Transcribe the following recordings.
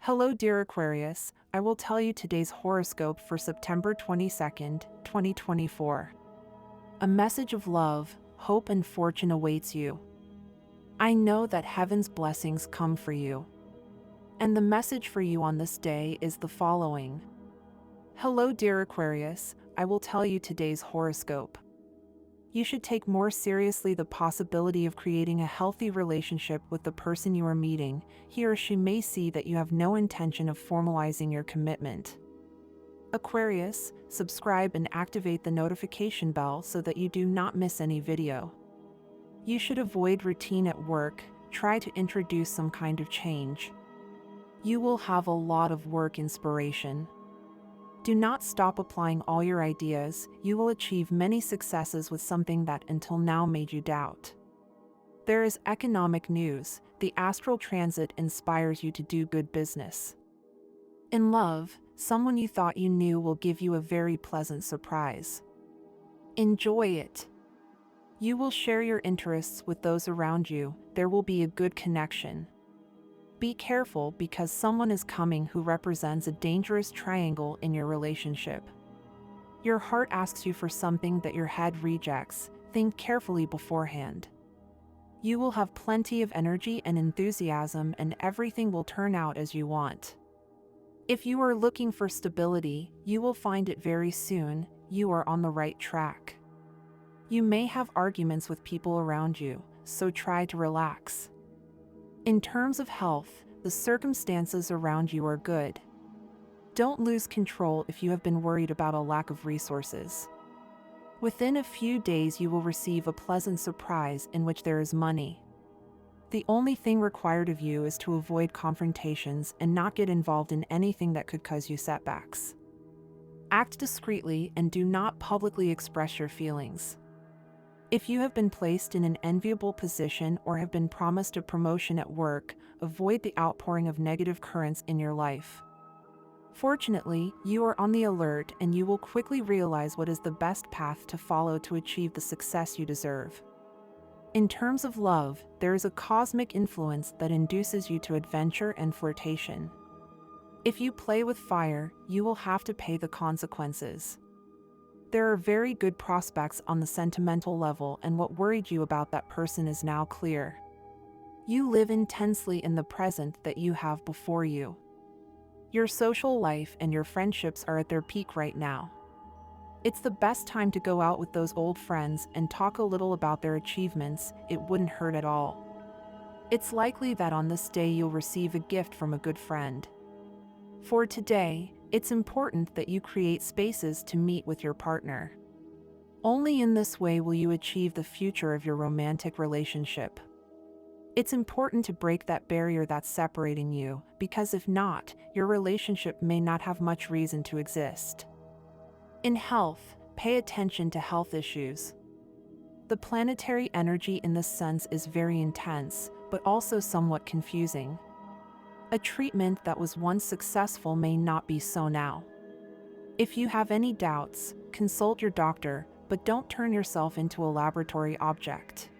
Hello, dear Aquarius. I will tell you today's horoscope for September 22nd, 2024. A message of love, hope, and fortune awaits you. I know that heaven's blessings come for you. And the message for you on this day is the following. Hello, dear Aquarius. I will tell you today's horoscope. You should take more seriously the possibility of creating a healthy relationship with the person you are meeting. He or she may see that you have no intention of formalizing your commitment. Aquarius, subscribe and activate the notification bell so that you do not miss any video. You should avoid routine at work. Try to introduce some kind of change. You will have a lot of work inspiration. Do not stop applying all your ideas. You will achieve many successes with something that until now made you doubt. There is economic news. The astral transit inspires you to do good business. In love, someone you thought you knew will give you a very pleasant surprise. Enjoy it. You will share your interests with those around you. There will be a good connection. Be careful because someone is coming who represents a dangerous triangle in your relationship. Your heart asks you for something that your head rejects. Think carefully beforehand. You will have plenty of energy and enthusiasm, and everything will turn out as you want. If you are looking for stability, you will find it very soon. You are on the right track. You may have arguments with people around you, so try to relax. In terms of health, the circumstances around you are good. Don't lose control if you have been worried about a lack of resources. Within a few days you will receive a pleasant surprise in which there is money. The only thing required of you is to avoid confrontations and not get involved in anything that could cause you setbacks. Act discreetly and do not publicly express your feelings. If you have been placed in an enviable position or have been promised a promotion at work, avoid the outpouring of negative currents in your life. Fortunately, you are on the alert and you will quickly realize what is the best path to follow to achieve the success you deserve. In terms of love, there is a cosmic influence that induces you to adventure and flirtation. If you play with fire, you will have to pay the consequences. There are very good prospects on the sentimental level, and what worried you about that person is now clear. You live intensely in the present that you have before you. Your social life and your friendships are at their peak right now. It's the best time to go out with those old friends and talk a little about their achievements. It wouldn't hurt at all. It's likely that on this day you'll receive a gift from a good friend. For today, it's important that you create spaces to meet with your partner. Only in this way will you achieve the future of your romantic relationship. It's important to break that barrier that's separating you, because if not, your relationship may not have much reason to exist. In health, pay attention to health issues. The planetary energy in this sense is very intense, but also somewhat confusing. A treatment that was once successful may not be so now. If you have any doubts, consult your doctor, but don't turn yourself into a laboratory object.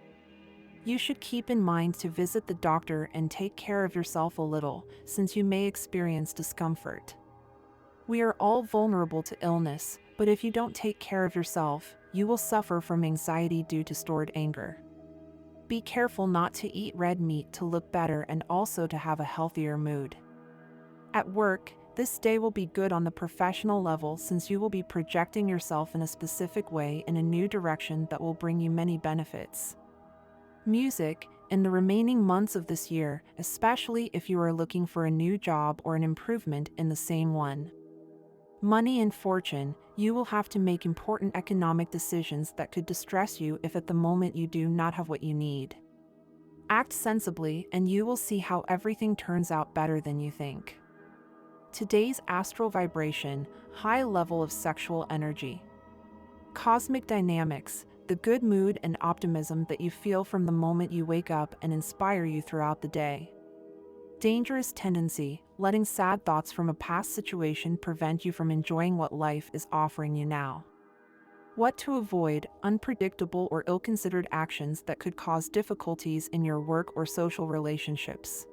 You should keep in mind to visit the doctor and take care of yourself a little, since you may experience discomfort. We are all vulnerable to illness, but if you don't take care of yourself, you will suffer from anxiety due to stored anger. Be careful not to eat red meat to look better and also to have a healthier mood. At work, this day will be good on the professional level since you will be projecting yourself in a specific way in a new direction that will bring you many benefits. Music, in the remaining months of this year, especially if you are looking for a new job or an improvement in the same one. Money and fortune, you will have to make important economic decisions that could distress you if at the moment you do not have what you need. Act sensibly and you will see how everything turns out better than you think. Today's astral vibration, high level of sexual energy. Cosmic dynamics, the good mood and optimism that you feel from the moment you wake up and inspire you throughout the day. Dangerous tendency, letting sad thoughts from a past situation prevent you from enjoying what life is offering you now. What to avoid, unpredictable or ill-considered actions that could cause difficulties in your work or social relationships.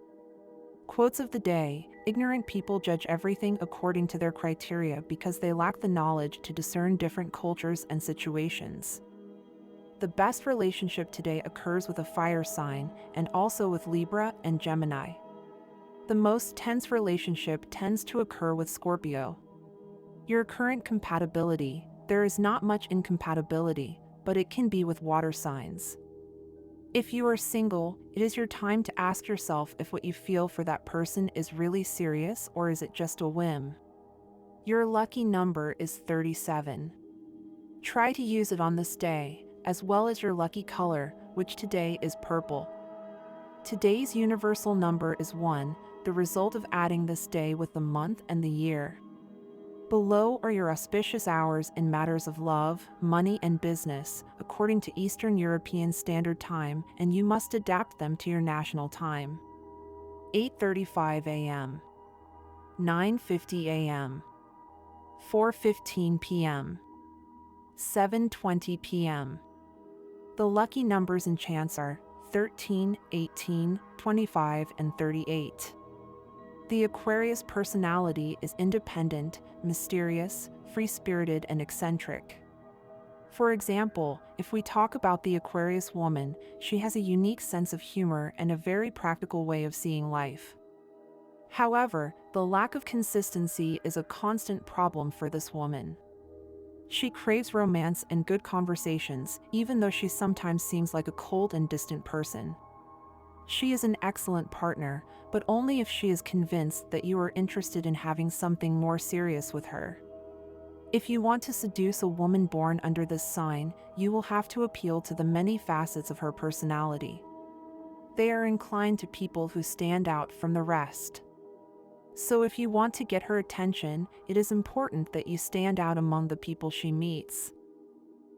Quotes of the day: ignorant people judge everything according to their criteria because they lack the knowledge to discern different cultures and situations. The best relationship today occurs with a fire sign and also with Libra and Gemini. The most tense relationship tends to occur with Scorpio. Your current compatibility: there is not much incompatibility, but it can be with water signs. If you are single, it is your time to ask yourself if what you feel for that person is really serious or is it just a whim. Your lucky number is 37. Try to use it on this day, as well as your lucky color, which today is purple. Today's universal number is 1, the result of adding this day with the month and the year. Below are your auspicious hours in matters of love, money, and business, according to Eastern European Standard Time, and you must adapt them to your national time. 8:35 a.m., 9:50 a.m., 4:15 p.m., 7:20 p.m. The lucky numbers and chance are 13, 18, 25, and 38. The Aquarius personality is independent, mysterious, free-spirited, and eccentric. For example, if we talk about the Aquarius woman, she has a unique sense of humor and a very practical way of seeing life. However, the lack of consistency is a constant problem for this woman. She craves romance and good conversations, even though she sometimes seems like a cold and distant person. She is an excellent partner, but only if she is convinced that you are interested in having something more serious with her. If you want to seduce a woman born under this sign, you will have to appeal to the many facets of her personality. They are inclined to people who stand out from the rest. So if you want to get her attention, it is important that you stand out among the people she meets.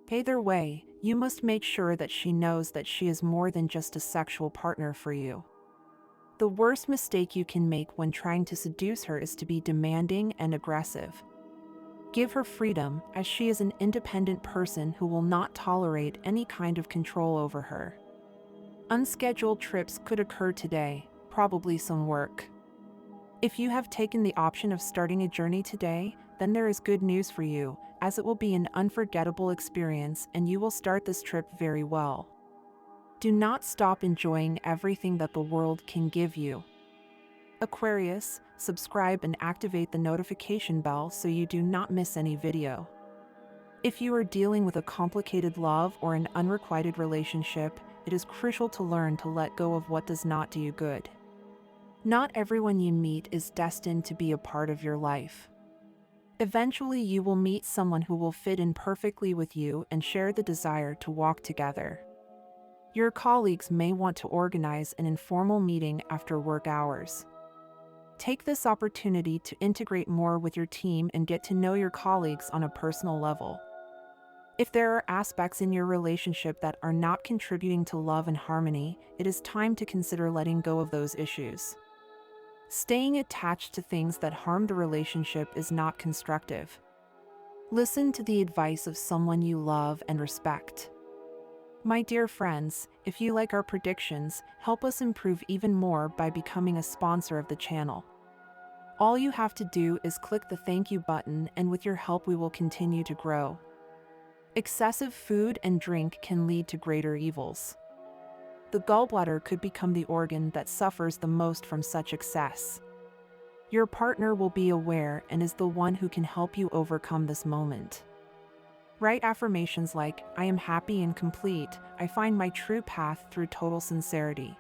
Either way, you must make sure that she knows that she is more than just a sexual partner for you. The worst mistake you can make when trying to seduce her is to be demanding and aggressive. Give her freedom, as she is an independent person who will not tolerate any kind of control over her. Unscheduled trips could occur today, probably some work. If you have taken the option of starting a journey today, then there is good news for you, as it will be an unforgettable experience and you will start this trip very well. Do not stop enjoying everything that the world can give you. Aquarius, subscribe and activate the notification bell so you do not miss any video. If you are dealing with a complicated love or an unrequited relationship, it is crucial to learn to let go of what does not do you good. Not everyone you meet is destined to be a part of your life. Eventually, you will meet someone who will fit in perfectly with you and share the desire to walk together. Your colleagues may want to organize an informal meeting after work hours. Take this opportunity to integrate more with your team and get to know your colleagues on a personal level. If there are aspects in your relationship that are not contributing to love and harmony, it is time to consider letting go of those issues. Staying attached to things that harm the relationship is not constructive. Listen to the advice of someone you love and respect. My dear friends, if you like our predictions, help us improve even more by becoming a sponsor of the channel. All you have to do is click the thank you button, and with your help we will continue to grow. Excessive food and drink can lead to greater evils. The gallbladder could become the organ that suffers the most from such excess. Your partner will be aware and is the one who can help you overcome this moment. Write affirmations like, "I am happy and complete, I find my true path through total sincerity."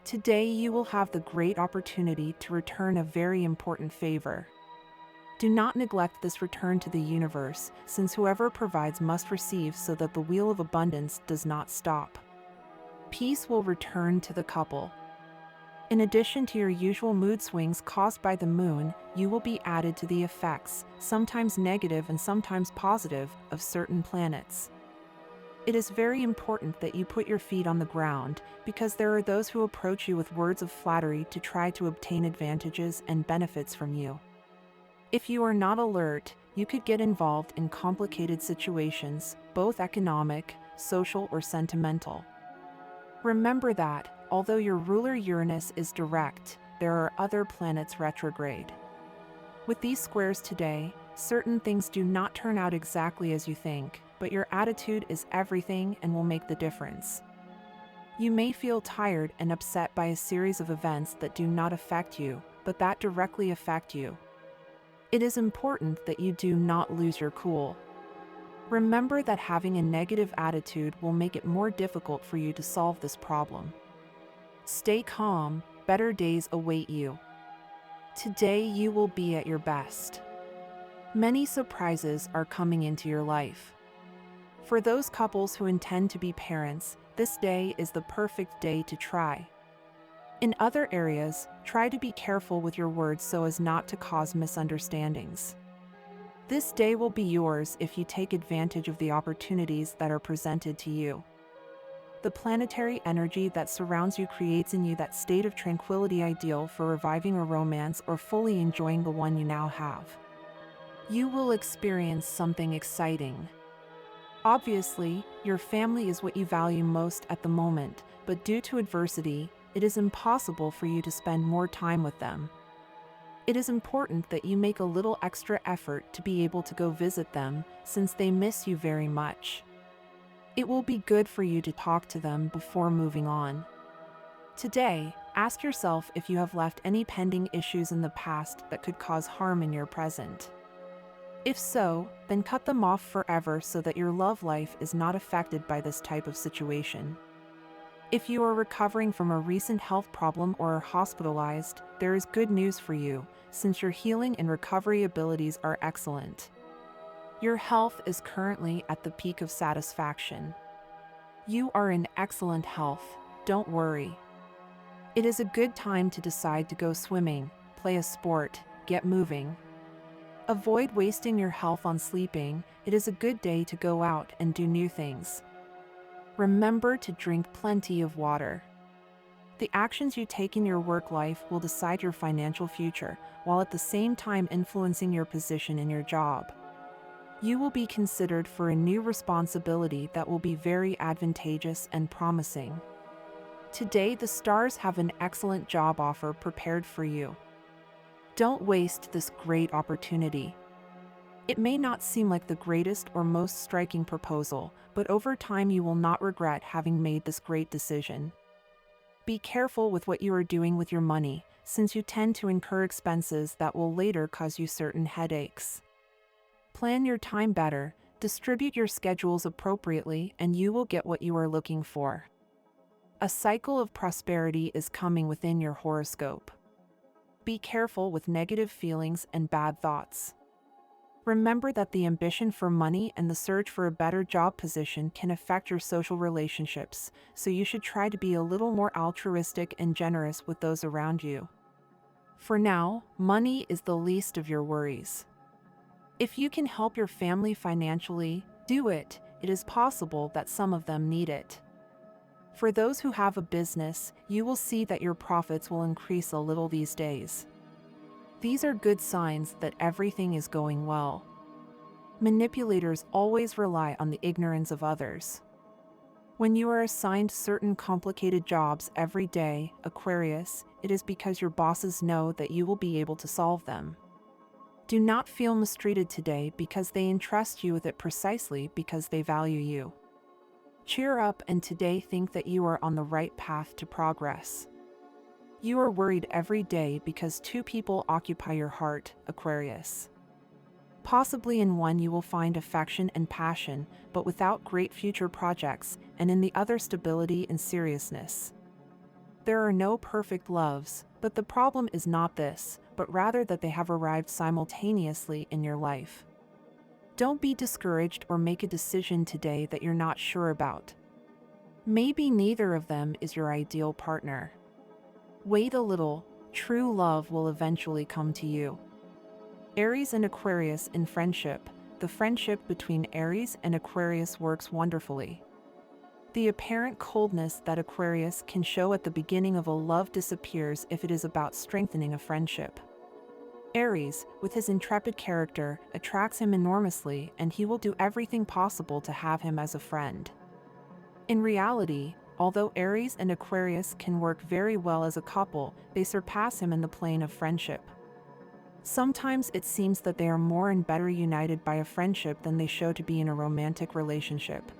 Today you will have the great opportunity to return a very important favor. Do not neglect this return to the universe, since whoever provides must receive, so that the wheel of abundance does not stop. Peace will return to the couple. In addition to your usual mood swings caused by the moon, you will be added to the effects, sometimes negative and sometimes positive, of certain planets. It is very important that you put your feet on the ground, because there are those who approach you with words of flattery to try to obtain advantages and benefits from you. If you are not alert, you could get involved in complicated situations, both economic, social, or sentimental. Remember that, although your ruler Uranus is direct, there are other planets retrograde. With these squares today, certain things do not turn out exactly as you think, but your attitude is everything and will make the difference. You may feel tired and upset by a series of events that do not affect you, but that directly affect you. It is important that you do not lose your cool. Remember that having a negative attitude will make it more difficult for you to solve this problem. Stay calm, better days await you. Today you will be at your best. Many surprises are coming into your life. For those couples who intend to be parents, this day is the perfect day to try. In other areas, try to be careful with your words so as not to cause misunderstandings. This day will be yours if you take advantage of the opportunities that are presented to you. The planetary energy that surrounds you creates in you that state of tranquility ideal for reviving a romance or fully enjoying the one you now have. You will experience something exciting. Obviously, your family is what you value most at the moment, but due to adversity, it is impossible for you to spend more time with them. It is important that you make a little extra effort to be able to go visit them, since they miss you very much. It will be good for you to talk to them before moving on. Today, ask yourself if you have left any pending issues in the past that could cause harm in your present. If so, then cut them off forever so that your love life is not affected by this type of situation. If you are recovering from a recent health problem or are hospitalized, there is good news for you, since your healing and recovery abilities are excellent. Your health is currently at the peak of satisfaction. You are in excellent health, don't worry. It is a good time to decide to go swimming, play a sport, get moving. Avoid wasting your health on sleeping. It is a good day to go out and do new things. Remember to drink plenty of water. The actions you take in your work life will decide your financial future, while at the same time influencing your position in your job. You will be considered for a new responsibility that will be very advantageous and promising. Today, the stars have an excellent job offer prepared for you. Don't waste this great opportunity. It may not seem like the greatest or most striking proposal, but over time you will not regret having made this great decision. Be careful with what you are doing with your money, since you tend to incur expenses that will later cause you certain headaches. Plan your time better, distribute your schedules appropriately, and you will get what you are looking for. A cycle of prosperity is coming within your horoscope. Be careful with negative feelings and bad thoughts. Remember that the ambition for money and the search for a better job position can affect your social relationships, so you should try to be a little more altruistic and generous with those around you. For now, money is the least of your worries. If you can help your family financially, do it. It is possible that some of them need it. For those who have a business, you will see that your profits will increase a little these days. These are good signs that everything is going well. Manipulators always rely on the ignorance of others. When you are assigned certain complicated jobs every day, Aquarius, it is because your bosses know that you will be able to solve them. Do not feel mistreated today because they entrust you with it precisely because they value you. Cheer up and today think that you are on the right path to progress. You are worried every day because two people occupy your heart, Aquarius. Possibly in one you will find affection and passion, but without great future projects, and in the other stability and seriousness. There are no perfect loves, but the problem is not this, but rather that they have arrived simultaneously in your life. Don't be discouraged or make a decision today that you're not sure about. Maybe neither of them is your ideal partner. Wait a little, true love will eventually come to you. Aries and Aquarius in friendship. The friendship between Aries and Aquarius works wonderfully. The apparent coldness that Aquarius can show at the beginning of a love disappears if it is about strengthening a friendship. Aries, with his intrepid character, attracts him enormously, and he will do everything possible to have him as a friend. In reality, Although Aries and Aquarius can work very well as a couple, they surpass him in the plane of friendship. Sometimes it seems that they are more and better united by a friendship than they show to be in a romantic relationship.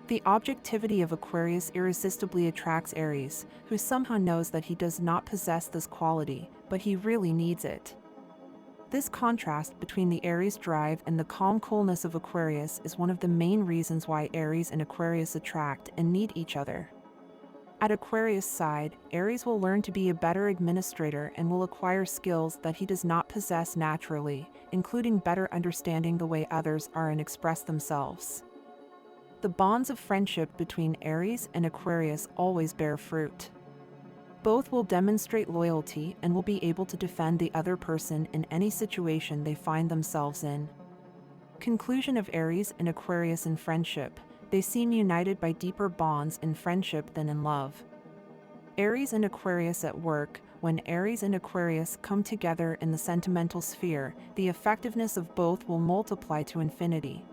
The objectivity of Aquarius irresistibly attracts Aries, who somehow knows that he does not possess this quality, but he really needs it. This contrast between the Aries drive and the calm coolness of Aquarius is one of the main reasons why Aries and Aquarius attract and need each other. At Aquarius' side, Aries will learn to be a better administrator and will acquire skills that he does not possess naturally, including better understanding the way others are and express themselves. The bonds of friendship between Aries and Aquarius always bear fruit. Both will demonstrate loyalty and will be able to defend the other person in any situation they find themselves in. Conclusion of Aries and Aquarius in friendship. They seem united by deeper bonds in friendship than in love. Aries and Aquarius at work. When Aries and Aquarius come together in the sentimental sphere, the effectiveness of both will multiply to infinity.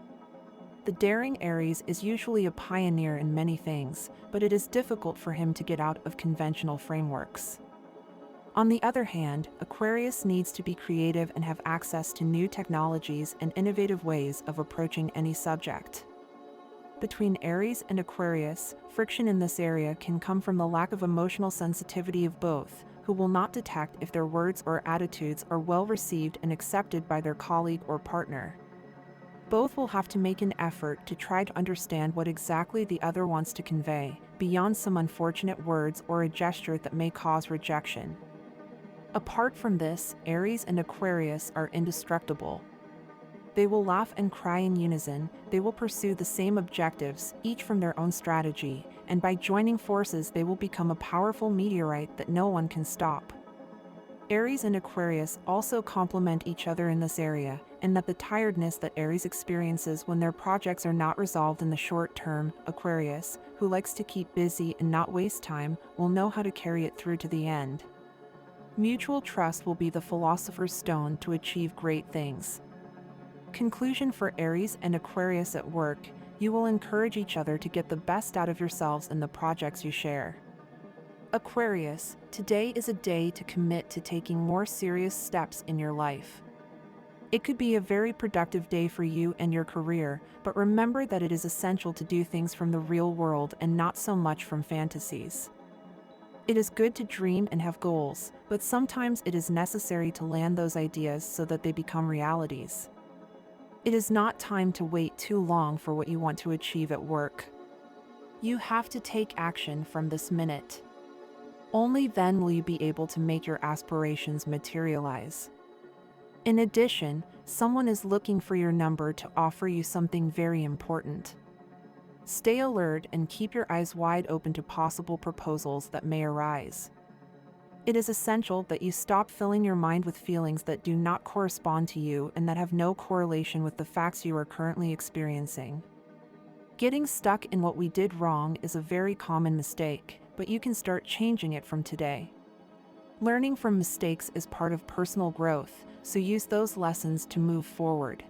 The daring Aries is usually a pioneer in many things, but it is difficult for him to get out of conventional frameworks. On the other hand, Aquarius needs to be creative and have access to new technologies and innovative ways of approaching any subject. Between Aries and Aquarius, friction in this area can come from the lack of emotional sensitivity of both, who will not detect if their words or attitudes are well received and accepted by their colleague or partner. Both will have to make an effort to try to understand what exactly the other wants to convey, beyond some unfortunate words or a gesture that may cause rejection. Apart from this, Aries and Aquarius are indestructible. They will laugh and cry in unison, they will pursue the same objectives, each from their own strategy, and by joining forces they will become a powerful meteorite that no one can stop. Aries and Aquarius also complement each other in this area, and that the tiredness that Aries experiences when their projects are not resolved in the short term, Aquarius, who likes to keep busy and not waste time, will know how to carry it through to the end. Mutual trust will be the philosopher's stone to achieve great things. Conclusion for Aries and Aquarius at work. You will encourage each other to get the best out of yourselves in the projects you share. Aquarius, today is a day to commit to taking more serious steps in your life. It could be a very productive day for you and your career, but remember that it is essential to do things from the real world and not so much from fantasies. It is good to dream and have goals, but sometimes it is necessary to land those ideas so that they become realities. It is not time to wait too long for what you want to achieve at work. You have to take action from this minute. Only then will you be able to make your aspirations materialize. In addition, someone is looking for your number to offer you something very important. Stay alert and keep your eyes wide open to possible proposals that may arise. It is essential that you stop filling your mind with feelings that do not correspond to you and that have no correlation with the facts you are currently experiencing. Getting stuck in what we did wrong is a very common mistake, but you can start changing it from today. Learning from mistakes is part of personal growth, so use those lessons to move forward.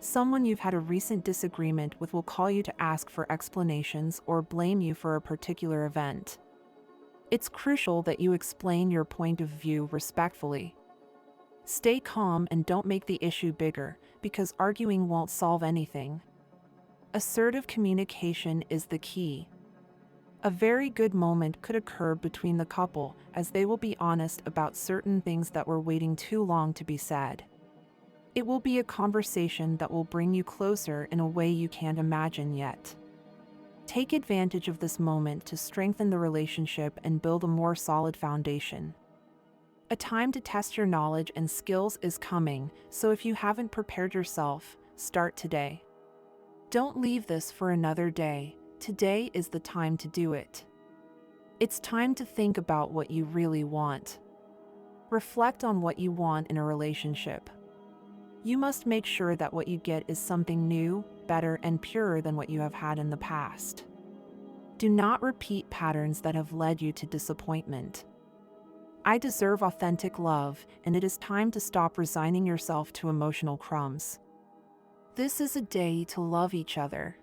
Someone you've had a recent disagreement with will call you to ask for explanations or blame you for a particular event. It's crucial that you explain your point of view respectfully. Stay calm and don't make the issue bigger, because arguing won't solve anything. Assertive communication is the key. A very good moment could occur between the couple, as they will be honest about certain things that were waiting too long to be said. It will be a conversation that will bring you closer in a way you can't imagine yet. Take advantage of this moment to strengthen the relationship and build a more solid foundation. A time to test your knowledge and skills is coming, so if you haven't prepared yourself, start today. Don't leave this for another day. Today is the time to do it. It's time to think about what you really want. Reflect on what you want in a relationship. You must make sure that what you get is something new, better, and purer than what you have had in the past. Do not repeat patterns that have led you to disappointment. I deserve authentic love, and it is time to stop resigning yourself to emotional crumbs. This is a day to love each other.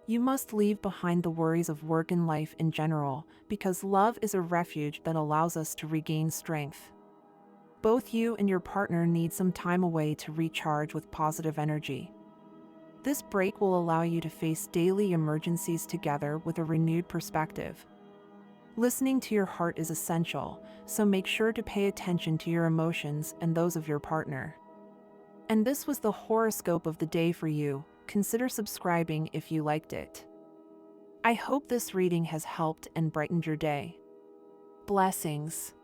You must leave behind the worries of work and life in general, because love is a refuge that allows us to regain strength. Both you and your partner need some time away to recharge with positive energy. This break will allow you to face daily emergencies together with a renewed perspective. Listening to your heart is essential, so make sure to pay attention to your emotions and those of your partner. And this was the horoscope of the day for you. Consider subscribing if you liked it. I hope this reading has helped and brightened your day. Blessings.